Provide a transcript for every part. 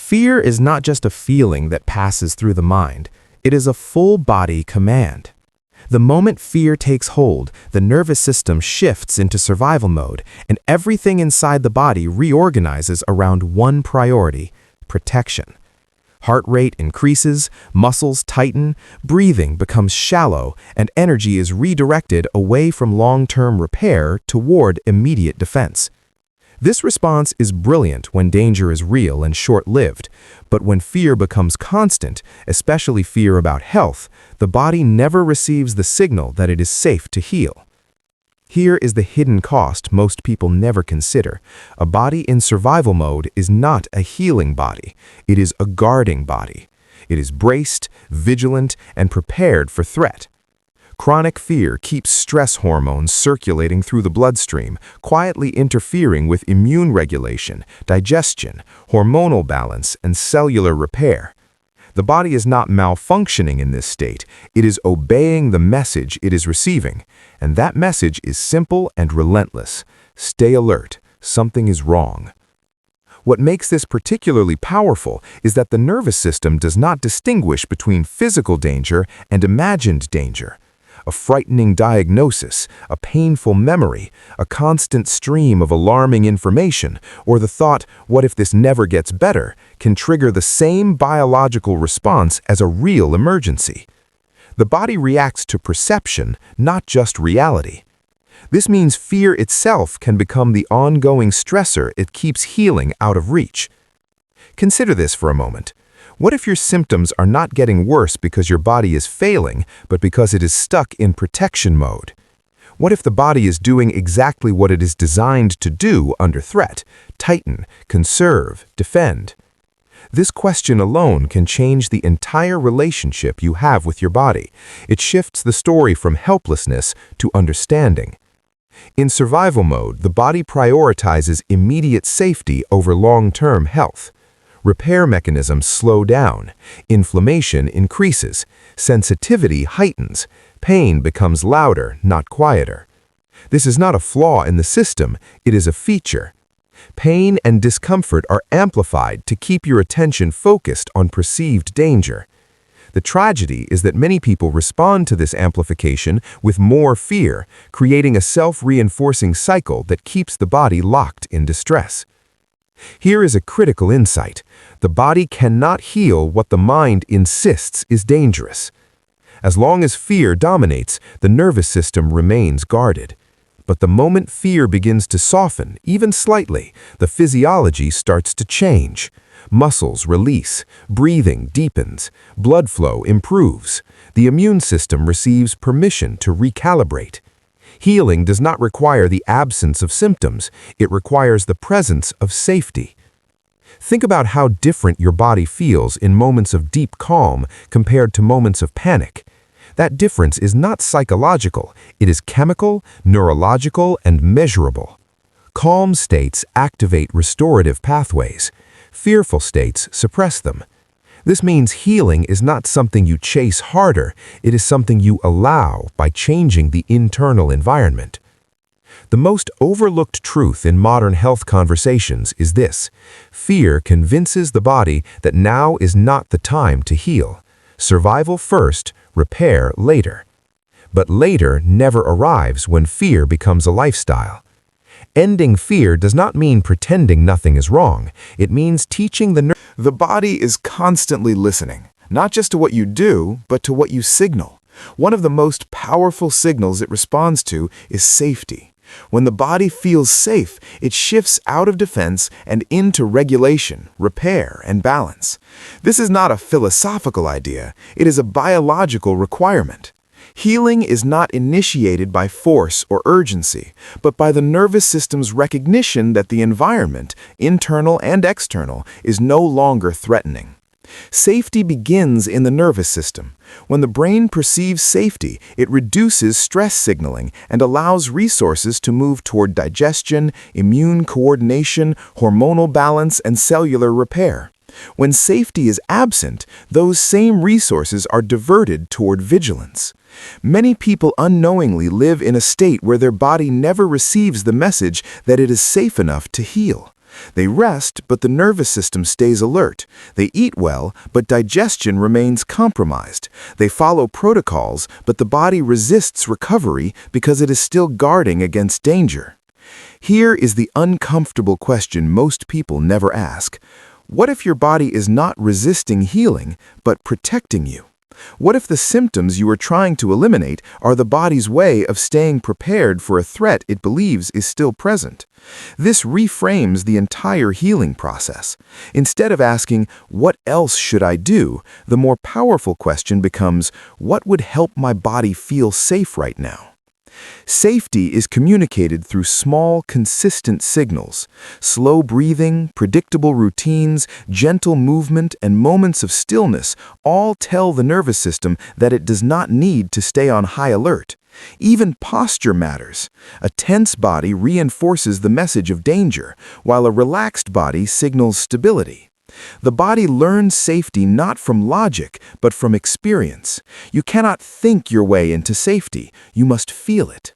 Fear is not just a feeling that passes through the mind. It is a full-body command. The moment fear takes hold, the nervous system shifts into survival mode, and everything inside the body reorganizes around one priority: protection. Heart rate increases, muscles tighten, breathing becomes shallow, and energy is redirected away from long-term repair toward immediate defense. This response is brilliant when danger is real and short-lived, but when fear becomes constant, especially fear about health, the body never receives the signal that it is safe to heal. Here is the hidden cost most people never consider. A body in survival mode is not a healing body. It is a guarding body. It is braced, vigilant, and prepared for threat. Chronic fear keeps stress hormones circulating through the bloodstream, quietly interfering with immune regulation, digestion, hormonal balance, and cellular repair. The body is not malfunctioning in this state. It is obeying the message it is receiving, and that message is simple and relentless. Stay alert. Something is wrong. What makes this particularly powerful is that the nervous system does not distinguish between physical danger and imagined danger. A frightening diagnosis, a painful memory, a constant stream of alarming information, or the thought, "What if this never gets better?" can trigger the same biological response as a real emergency. The body reacts to perception, not just reality. This means fear itself can become the ongoing stressor it keeps healing out of reach. Consider this for a moment. What if your symptoms are not getting worse because your body is failing, but because it is stuck in protection mode? What if the body is doing exactly what it is designed to do under threat: tighten, conserve, defend? This question alone can change the entire relationship you have with your body. It shifts the story from helplessness to understanding. In survival mode, the body prioritizes immediate safety over long-term health. Repair mechanisms slow down, inflammation increases, sensitivity heightens, pain becomes louder, not quieter. This is not a flaw in the system, it is a feature. Pain and discomfort are amplified to keep your attention focused on perceived danger. The tragedy is that many people respond to this amplification with more fear, creating a self-reinforcing cycle that keeps the body locked in distress. Here is a critical insight. The body cannot heal what the mind insists is dangerous. As long as fear dominates, the nervous system remains guarded. But the moment fear begins to soften, even slightly, the physiology starts to change. Muscles release, breathing deepens, blood flow improves. The immune system receives permission to recalibrate. Healing does not require the absence of symptoms, it requires the presence of safety. Think about how different your body feels in moments of deep calm compared to moments of panic. That difference is not psychological, it is chemical, neurological, and measurable. Calm states activate restorative pathways. Fearful states suppress them. This means healing is not something you chase harder, it is something you allow by changing the internal environment. The most overlooked truth in modern health conversations is this: fear convinces the body that now is not the time to heal. Survival first, repair later. But later never arrives when fear becomes a lifestyle. Ending fear does not mean pretending nothing is wrong. It means teaching The body is constantly listening, not just to what you do, but to what you signal. One of the most powerful signals it responds to is safety. When the body feels safe, it shifts out of defense and into regulation, repair, and balance. This is not a philosophical idea, it is a biological requirement. Healing is not initiated by force or urgency, but by the nervous system's recognition that the environment, internal and external, is no longer threatening. Safety begins in the nervous system. When the brain perceives safety, it reduces stress signaling and allows resources to move toward digestion, immune coordination, hormonal balance, and cellular repair. When safety is absent, those same resources are diverted toward vigilance. Many people unknowingly live in a state where their body never receives the message that it is safe enough to heal. They rest, but the nervous system stays alert. They eat well, but digestion remains compromised. They follow protocols, but the body resists recovery because it is still guarding against danger. Here is the uncomfortable question most people never ask. What if your body is not resisting healing, but protecting you? What if the symptoms you are trying to eliminate are the body's way of staying prepared for a threat it believes is still present? This reframes the entire healing process. Instead of asking, "What else should I do?" the more powerful question becomes, "What would help my body feel safe right now?" Safety is communicated through small, consistent signals. Slow breathing, predictable routines, gentle movement, and moments of stillness all tell the nervous system that it does not need to stay on high alert. Even posture matters. A tense body reinforces the message of danger, while a relaxed body signals stability. The body learns safety not from logic, but from experience. You cannot think your way into safety. You must feel it.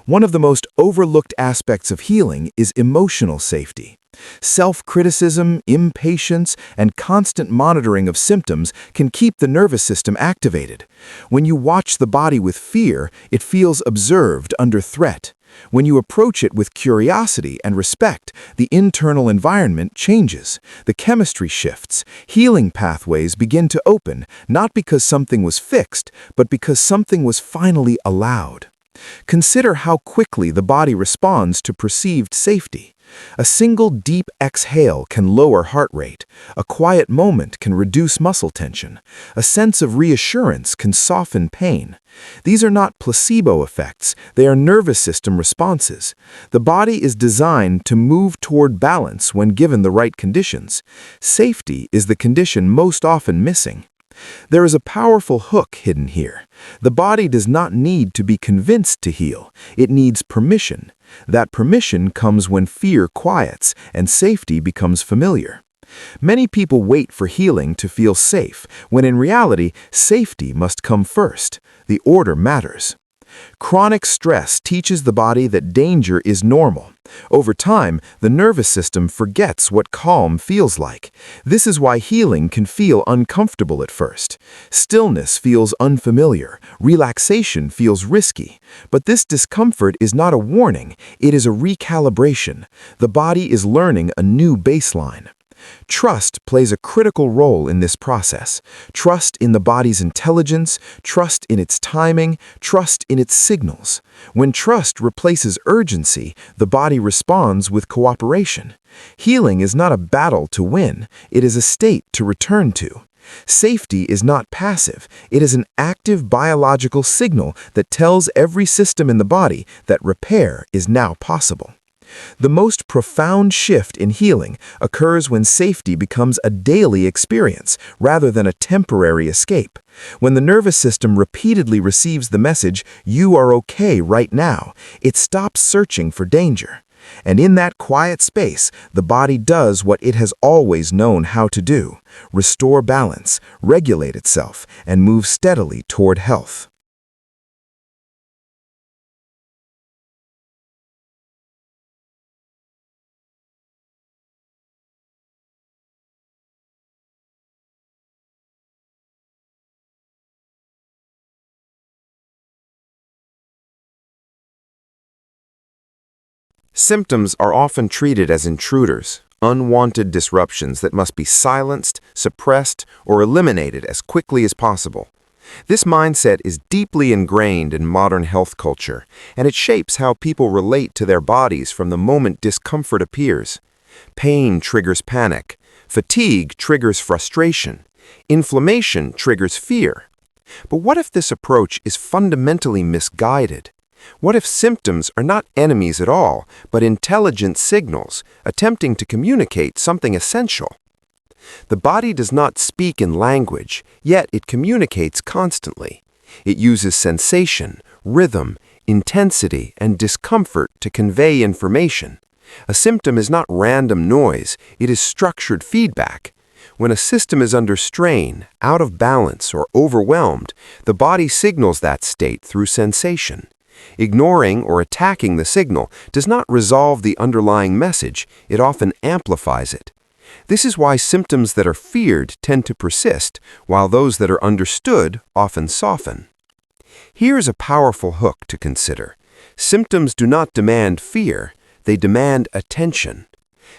One of the most overlooked aspects of healing is emotional safety. Self-criticism, impatience, and constant monitoring of symptoms can keep the nervous system activated. When you watch the body with fear, it feels observed under threat. When you approach it with curiosity and respect, the internal environment changes. The chemistry shifts. Healing pathways begin to open, not because something was fixed, but because something was finally allowed. Consider how quickly the body responds to perceived safety. A single deep exhale can lower heart rate. A quiet moment can reduce muscle tension. A sense of reassurance can soften pain. These are not placebo effects, they are nervous system responses. The body is designed to move toward balance when given the right conditions. Safety is the condition most often missing. There is a powerful hook hidden here. The body does not need to be convinced to heal. It needs permission. That permission comes when fear quiets and safety becomes familiar. Many people wait for healing to feel safe, when in reality, safety must come first. The order matters. Chronic stress teaches the body that danger is normal. Over time, the nervous system forgets what calm feels like. This is why healing can feel uncomfortable at first. Stillness feels unfamiliar. Relaxation feels risky. But this discomfort is not a warning, it is a recalibration. The body is learning a new baseline. Trust plays a critical role in this process. Trust in the body's intelligence, trust in its timing, trust in its signals. When trust replaces urgency, the body responds with cooperation. Healing is not a battle to win, it is a state to return to. Safety is not passive, it is an active biological signal that tells every system in the body that repair is now possible. The most profound shift in healing occurs when safety becomes a daily experience rather than a temporary escape. When the nervous system repeatedly receives the message, "You are okay right now," it stops searching for danger. And in that quiet space, the body does what it has always known how to do: restore balance, regulate itself, and move steadily toward health. Symptoms are often treated as intruders, unwanted disruptions that must be silenced, suppressed, or eliminated as quickly as possible. This mindset is deeply ingrained in modern health culture, and it shapes how people relate to their bodies from the moment discomfort appears. Pain triggers panic, fatigue triggers frustration, inflammation triggers fear. But what if this approach is fundamentally misguided? What if symptoms are not enemies at all, but intelligent signals attempting to communicate something essential? The body does not speak in language, yet it communicates constantly. It uses sensation, rhythm, intensity, and discomfort to convey information. A symptom is not random noise, it is structured feedback. When a system is under strain, out of balance, or overwhelmed, the body signals that state through sensation. Ignoring or attacking the signal does not resolve the underlying message, it often amplifies it. This is why symptoms that are feared tend to persist, while those that are understood often soften. Here's a powerful hook to consider. Symptoms do not demand fear, they demand attention.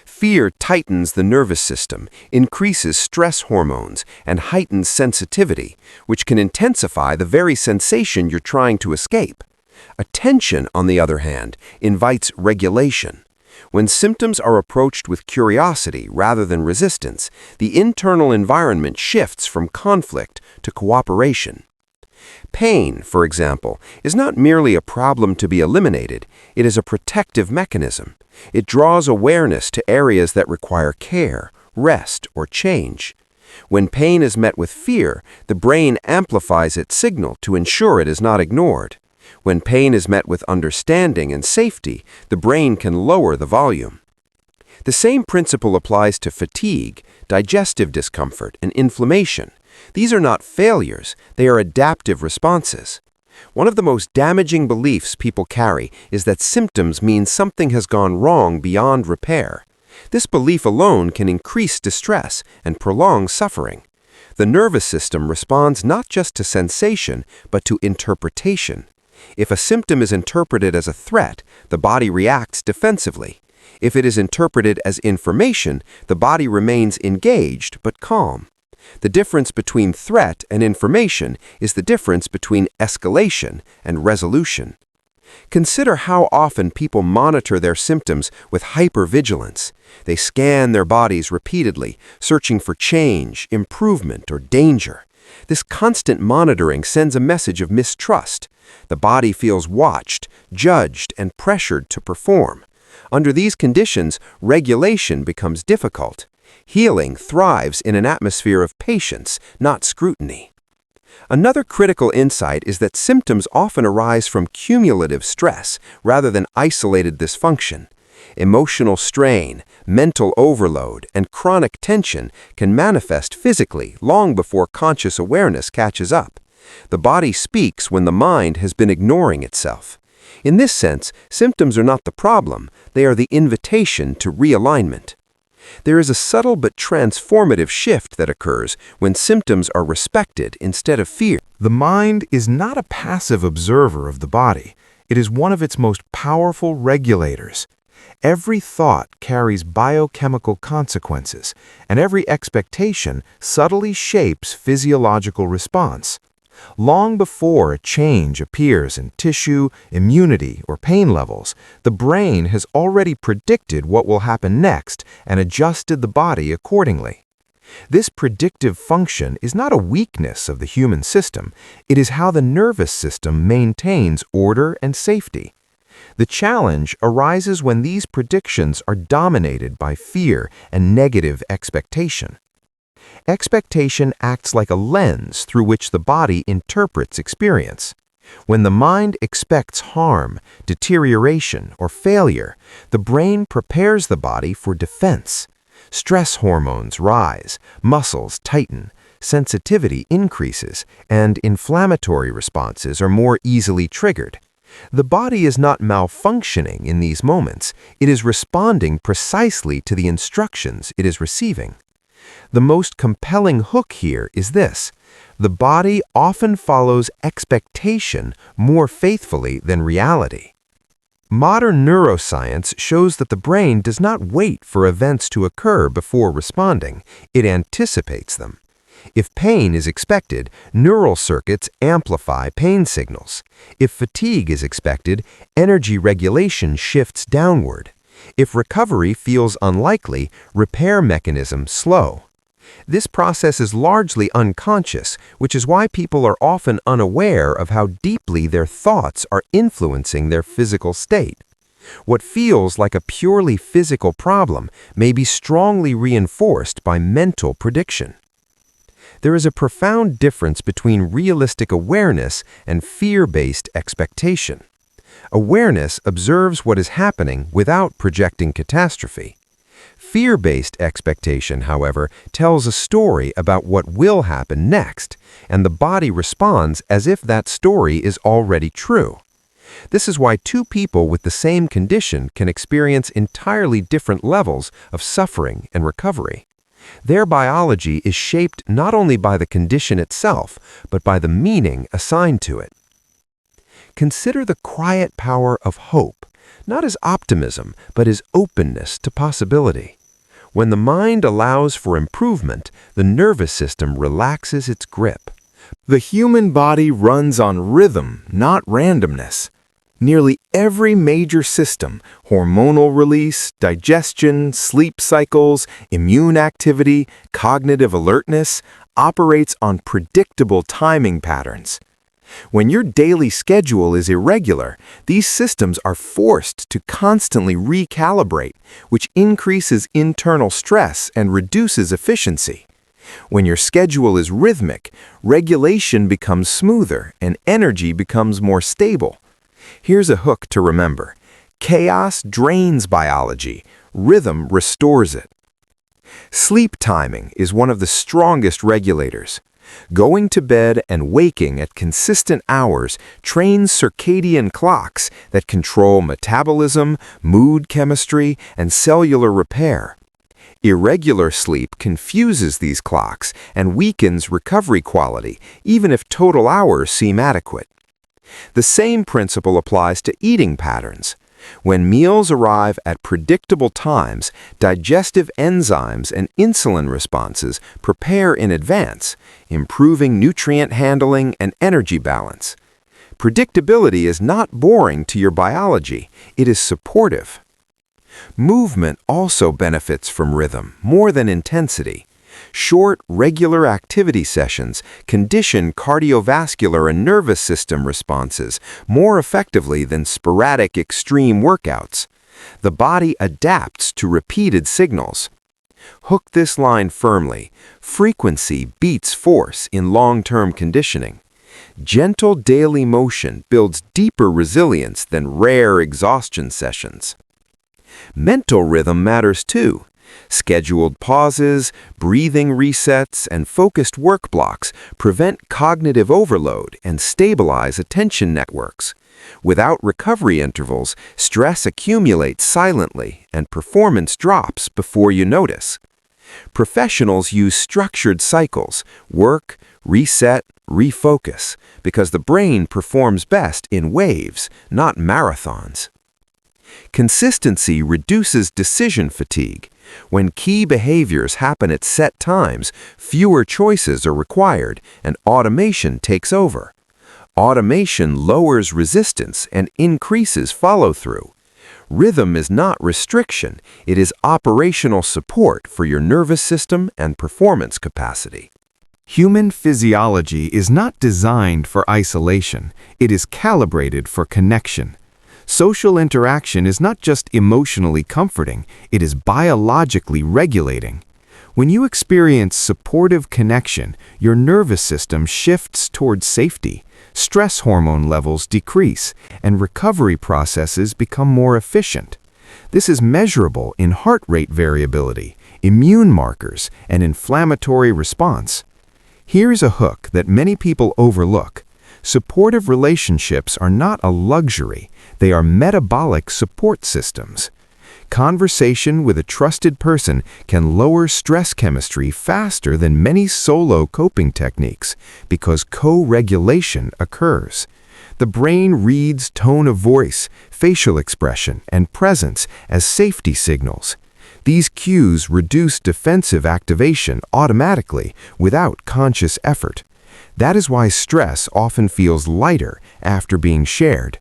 Fear tightens the nervous system, increases stress hormones, and heightens sensitivity, which can intensify the very sensation you're trying to escape. Attention, on the other hand, invites regulation. When symptoms are approached with curiosity rather than resistance, the internal environment shifts from conflict to cooperation. Pain, for example, is not merely a problem to be eliminated, it is a protective mechanism. It draws awareness to areas that require care, rest, or change. When pain is met with fear, the brain amplifies its signal to ensure it is not ignored. When pain is met with understanding and safety, the brain can lower the volume. The same principle applies to fatigue, digestive discomfort, and inflammation. These are not failures, they are adaptive responses. One of the most damaging beliefs people carry is that symptoms mean something has gone wrong beyond repair. This belief alone can increase distress and prolong suffering. The nervous system responds not just to sensation, but to interpretation. If a symptom is interpreted as a threat, the body reacts defensively. If it is interpreted as information, the body remains engaged but calm. The difference between threat and information is the difference between escalation and resolution. Consider how often people monitor their symptoms with hypervigilance. They scan their bodies repeatedly, searching for change, improvement, or danger. This constant monitoring sends a message of mistrust. The body feels watched, judged, and pressured to perform. Under these conditions, regulation becomes difficult. Healing thrives in an atmosphere of patience, not scrutiny. Another critical insight is that symptoms often arise from cumulative stress rather than isolated dysfunction. Emotional strain, mental overload, and chronic tension can manifest physically long before conscious awareness catches up. The body speaks when the mind has been ignoring itself. In this sense, symptoms are not the problem, they are the invitation to realignment. There is a subtle but transformative shift that occurs when symptoms are respected instead of feared. The mind is not a passive observer of the body. It is one of its most powerful regulators. Every thought carries biochemical consequences, and every expectation subtly shapes physiological response. Long before a change appears in tissue, immunity, or pain levels, the brain has already predicted what will happen next and adjusted the body accordingly. This predictive function is not a weakness of the human system, it is how the nervous system maintains order and safety. The challenge arises when these predictions are dominated by fear and negative expectation. Expectation acts like a lens through which the body interprets experience. When the mind expects harm, deterioration, or failure, the brain prepares the body for defense. Stress hormones rise, muscles tighten, sensitivity increases, and inflammatory responses are more easily triggered. The body is not malfunctioning in these moments, it is responding precisely to the instructions it is receiving. The most compelling hook here is this: the body often follows expectation more faithfully than reality. Modern neuroscience shows that the brain does not wait for events to occur before responding, it anticipates them. If pain is expected, neural circuits amplify pain signals. If fatigue is expected, energy regulation shifts downward. If recovery feels unlikely, repair mechanisms slow. This process is largely unconscious, which is why people are often unaware of how deeply their thoughts are influencing their physical state. What feels like a purely physical problem may be strongly reinforced by mental prediction. There is a profound difference between realistic awareness and fear-based expectation. Awareness observes what is happening without projecting catastrophe. Fear-based expectation, however, tells a story about what will happen next, and the body responds as if that story is already true. This is why two people with the same condition can experience entirely different levels of suffering and recovery. Their biology is shaped not only by the condition itself, but by the meaning assigned to it. Consider the quiet power of hope, not as optimism, but as openness to possibility. When the mind allows for improvement, the nervous system relaxes its grip. The human body runs on rhythm, not randomness. Nearly every major system, hormonal release, digestion, sleep cycles, immune activity, cognitive alertness, operates on predictable timing patterns. When your daily schedule is irregular, these systems are forced to constantly recalibrate, which increases internal stress and reduces efficiency. When your schedule is rhythmic, regulation becomes smoother and energy becomes more stable. Here's a hook to remember. Chaos drains biology. Rhythm restores it. Sleep timing is one of the strongest regulators. Going to bed and waking at consistent hours trains circadian clocks that control metabolism, mood chemistry, and cellular repair. Irregular sleep confuses these clocks and weakens recovery quality, even if total hours seem adequate. The same principle applies to eating patterns. When meals arrive at predictable times, digestive enzymes and insulin responses prepare in advance, improving nutrient handling and energy balance. Predictability is not boring to your biology, it is supportive. Movement also benefits from rhythm more than intensity. Short, regular activity sessions condition cardiovascular and nervous system responses more effectively than sporadic extreme workouts. The body adapts to repeated signals. Hook this line firmly. Frequency beats force in long-term conditioning. Gentle daily motion builds deeper resilience than rare exhaustion sessions. Mental rhythm matters too. Scheduled pauses, breathing resets, and focused work blocks prevent cognitive overload and stabilize attention networks. Without recovery intervals, stress accumulates silently and performance drops before you notice. Professionals use structured cycles, work, reset, refocus, because the brain performs best in waves, not marathons. Consistency reduces decision fatigue. When key behaviors happen at set times, fewer choices are required and automation takes over. Automation lowers resistance and increases follow-through. Rhythm is not restriction, it is operational support for your nervous system and performance capacity. Human physiology is not designed for isolation, it is calibrated for connection. Social interaction is not just emotionally comforting, it is biologically regulating. When you experience supportive connection, your nervous system shifts towards safety, stress hormone levels decrease, and recovery processes become more efficient. This is measurable in heart rate variability, immune markers, and inflammatory response. Here's a hook that many people overlook. Supportive relationships are not a luxury, they are metabolic support systems. Conversation with a trusted person can lower stress chemistry faster than many solo coping techniques because co-regulation occurs. The brain reads tone of voice, facial expression, and presence as safety signals. These cues reduce defensive activation automatically without conscious effort. That is why stress often feels lighter after being shared.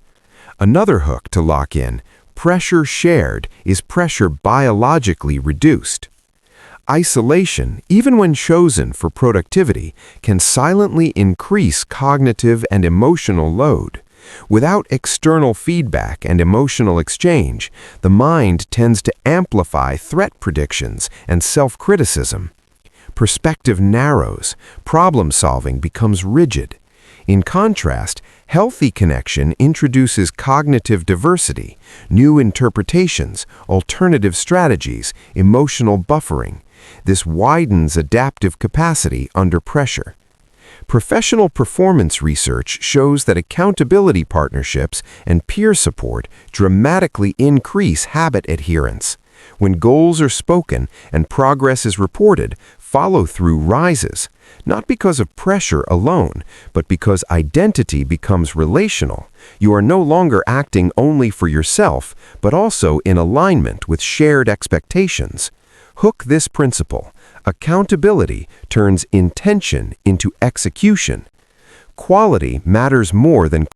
Another hook to lock in, pressure shared is pressure biologically reduced. Isolation, even when chosen for productivity, can silently increase cognitive and emotional load. Without external feedback and emotional exchange, the mind tends to amplify threat predictions and self-criticism. Perspective narrows, problem-solving becomes rigid. In contrast, healthy connection introduces cognitive diversity, new interpretations, alternative strategies, emotional buffering. This widens adaptive capacity under pressure. Professional performance research shows that accountability partnerships and peer support dramatically increase habit adherence. When goals are spoken and progress is reported, follow-through rises, not because of pressure alone, but because identity becomes relational. You are no longer acting only for yourself, but also in alignment with shared expectations. Hook this principle. Accountability turns intention into execution. Quality matters more than